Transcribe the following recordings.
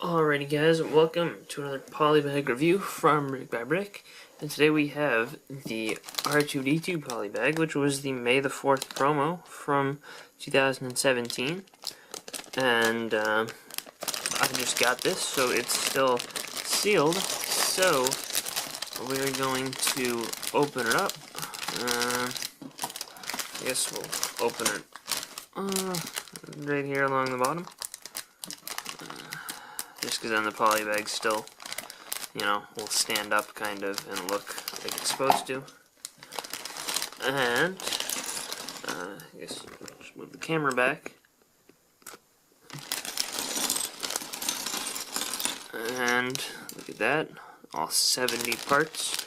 Alrighty guys, welcome to another Polybag review from BrickByBrick, and today we have the R2-D2 Polybag, which was the May the 4th promo from 2017, and I just got this, so it's still sealed, so we're going to open it up. I guess we'll open it right here along the bottom. Just because then the polybag still, will stand up kind of and look like it's supposed to. And, I guess just move the camera back. And, look at that, all 70 parts.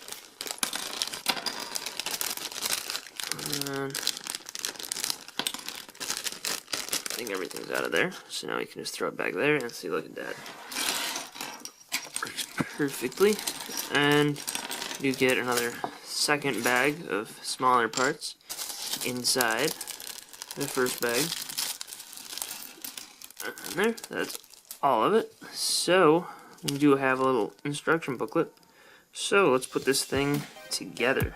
And I think everything's out of there, so now we can just throw it back there and see, look at that. Works perfectly. And you get another second bag of smaller parts inside the first bag. And there, that's all of it. So, we do have a little instruction booklet. So, let's put this thing together.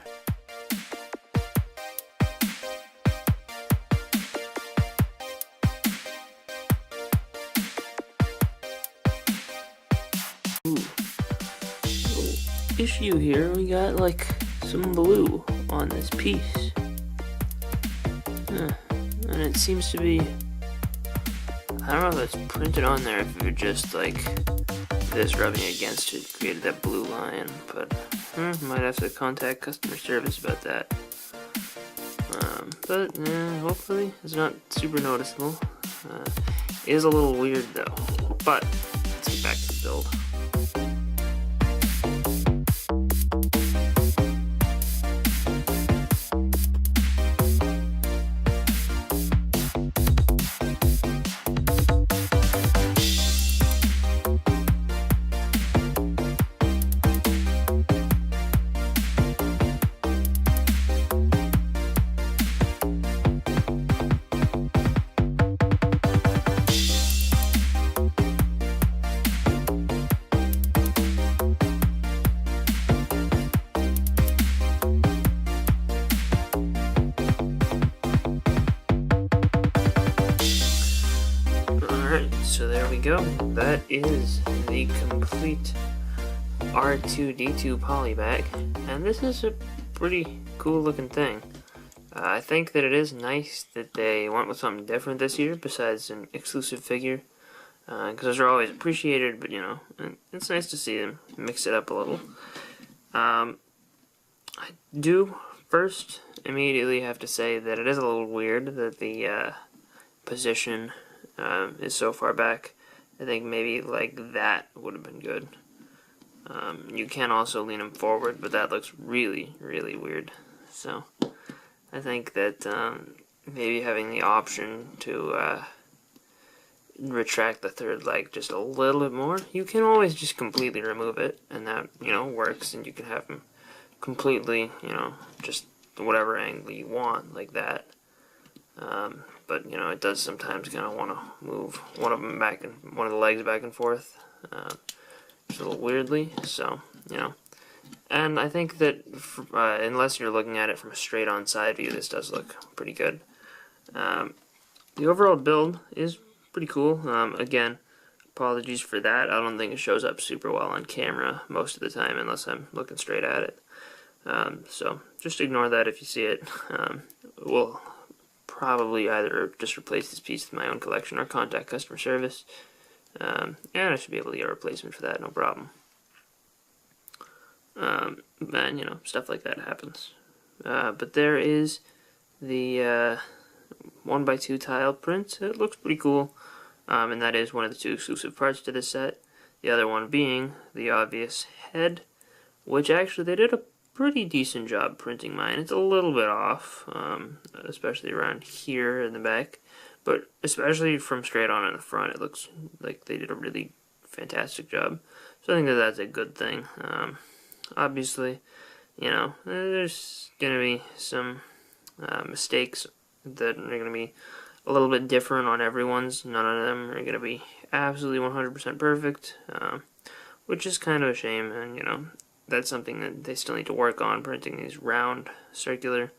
Issue here, we got like some blue on this piece, and it seems to be, I don't know if it's printed on there, if it just like this rubbing against it created that blue line, but might have to contact customer service about that. But hopefully it's not super noticeable. It is a little weird though, but let's get back to the build. Alright, so there we go. That is the complete R2-D2 polybag, and this is a pretty cool looking thing. I think that it is nice that they went with something different this year besides an exclusive figure, because those are always appreciated, but it's nice to see them mix it up a little. I do first immediately have to say that it is a little weird that the position is so far back. I think maybe like that would have been good. You can also lean them forward, but that looks really, really weird. So I think that maybe having the option to retract the third leg just a little bit more, you can always just completely remove it, and that works, and you can have them completely, just whatever angle you want, like that. But it does sometimes kind of want to move one of the legs back and forth, just a little weirdly. So and I think that unless you're looking at it from a straight-on side view, this does look pretty good. The overall build is pretty cool. Again, apologies for that. I don't think it shows up super well on camera most of the time unless I'm looking straight at it. So just ignore that if you see it. We'll probably either just replace this piece with my own collection or contact customer service. And I should be able to get a replacement for that, no problem. And stuff like that happens. But there is the 1x2 tile print. It looks pretty cool, and that is one of the two exclusive parts to this set. The other one being the obvious head, which actually they did a pretty decent job printing mine. It's a little bit off, especially around here in the back, but especially from straight on in the front, it looks like they did a really fantastic job. So I think that that's a good thing. Obviously, there's going to be some mistakes that are going to be a little bit different on everyone's. None of them are going to be absolutely 100% perfect, which is kind of a shame, and that's something that they still need to work on, printing these round, circular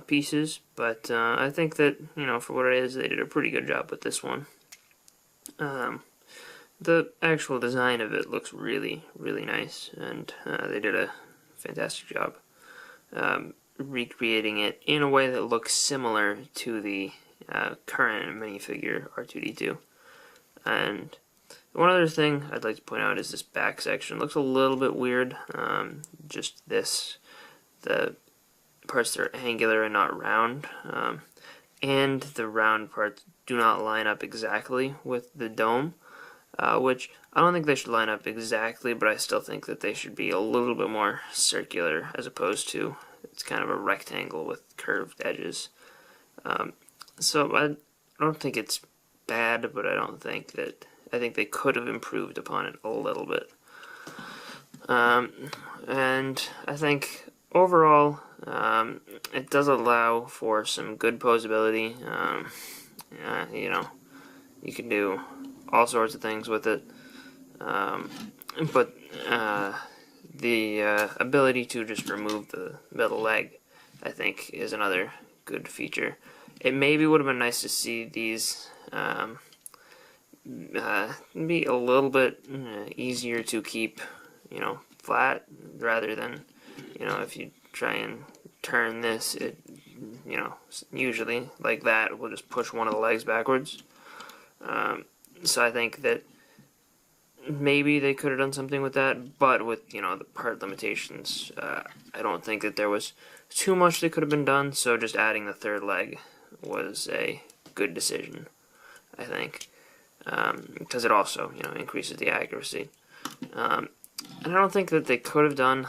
pieces, but I think that, for what it is, they did a pretty good job with this one. The actual design of it looks really, really nice, and they did a fantastic job recreating it in a way that looks similar to the current minifigure R2-D2. And one other thing I'd like to point out is this back section. It looks a little bit weird. Just the parts that are angular and not round, and the round parts do not line up exactly with the dome, which I don't think they should line up exactly, but I still think that they should be a little bit more circular as opposed to it's kind of a rectangle with curved edges. So I don't think it's bad, but I think they could have improved upon it a little bit. And I think overall it does allow for some good posability. You can do all sorts of things with it, but the ability to just remove the middle leg, I think, is another good feature. It maybe would have been nice to see these be a little bit easier to keep, flat, rather than, if you try and turn this, it, usually like that, will just push one of the legs backwards. So I think that maybe they could have done something with that, but with, the part limitations, I don't think that there was too much that could have been done, so just adding the third leg was a good decision, I think, because it also, increases the accuracy. And I don't think that they could have done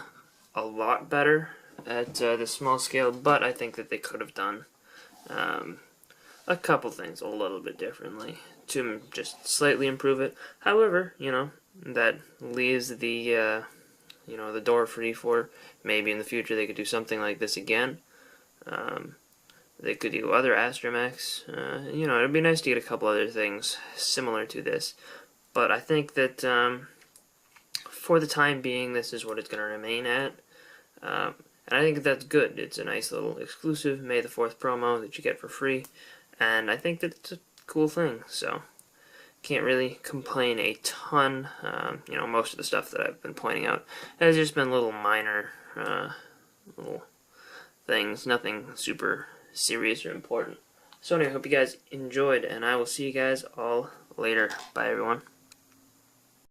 a lot better at the small scale, but I think that they could have done a couple things a little bit differently to just slightly improve it. However, that leaves the the door free for maybe in the future they could do something like this again. They could do other astromechs. It'd be nice to get a couple other things similar to this. But I think that for the time being, this is what it's going to remain at. And I think that's good. It's a nice little exclusive May the 4th promo that you get for free. And I think that it's a cool thing. So, can't really complain a ton. Most of the stuff that I've been pointing out has just been little minor little things. Nothing super serious or important. So anyway, I hope you guys enjoyed, and I will see you guys all later. Bye, everyone.